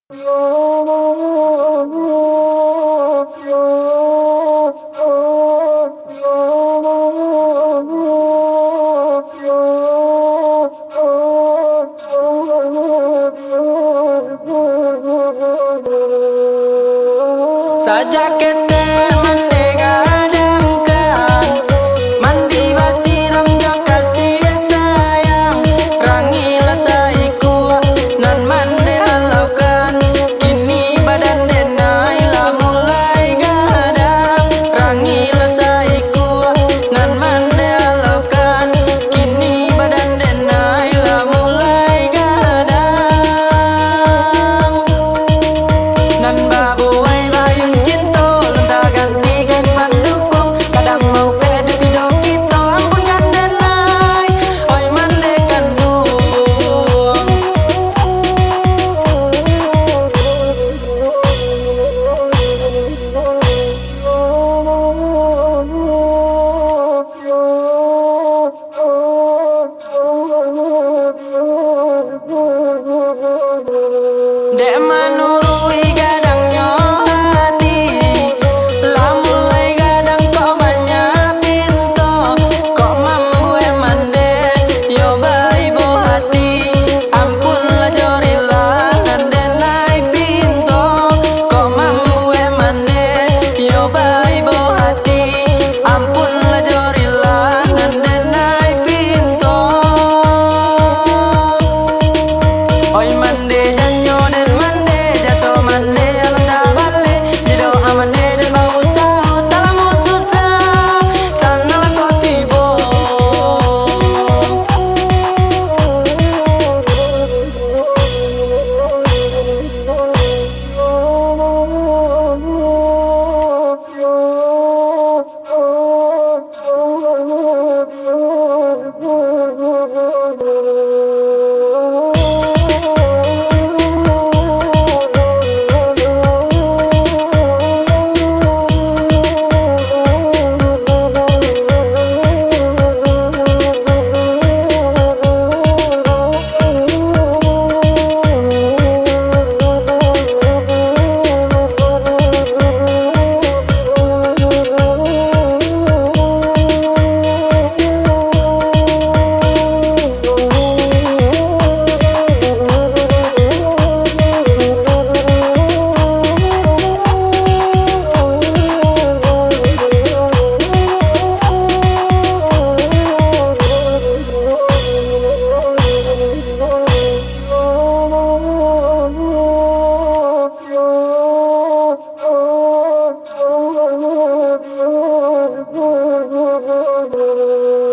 Saja kete mande gadangkan, mandi basiram jo kasih sayang, rangilah saiku nan mande halaukan, kini badan denai lah mulai gadang, rangilah saiku nan mande halaukan, kini badan denai lah mulai gadang, nan babu dek manurui gadangnya hati, lah mulai gadang kok banyak pintu, kok mampu mande yo bayi bo hati, ampunlah jorilah nande nai pintu, kok mampu mande yo bayi bo hati, ampunlah jorilah nande nai pintu, oi mande janyo den mande jaso mande alonda balle jido amande den bau sao salamu susah sanala ko tibo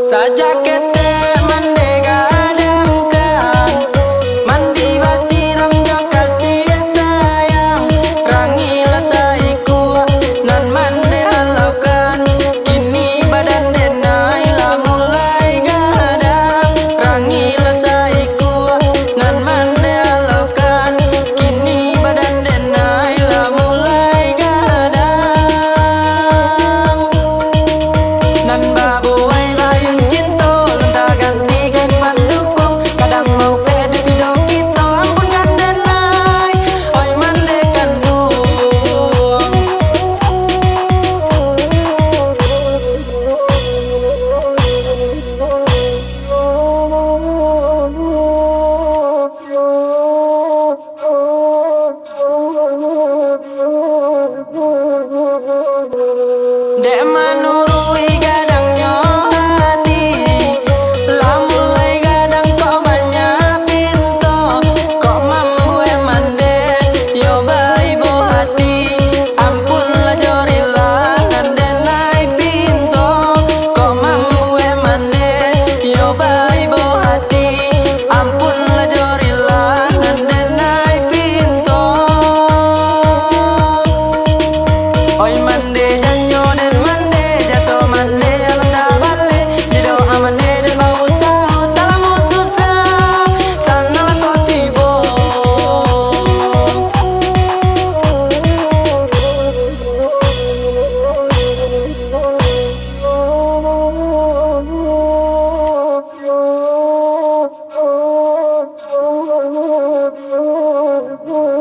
saja kete mande gadangkan, mandi basiram jo kasih sayang, rangilah saiku nan mande halaukan, kini badan denai lah mulai gadang, rangilah saiku nan mande halaukan, kini badan denai lah mulai gadang, nan babu dek manurui gadangnya hati, lah mulai gadang kok banyak pintu, kok mampu mande yo bayi bo hati, ampunlah jorilah nande nai pintu, kok mampu mande yo bayi bo hati, ampunlah jorilah nande nai pintu, oi mande janyo den mande jaso mande alonda balle jido amande den bau sao salamu susah sanala ko tibo Oh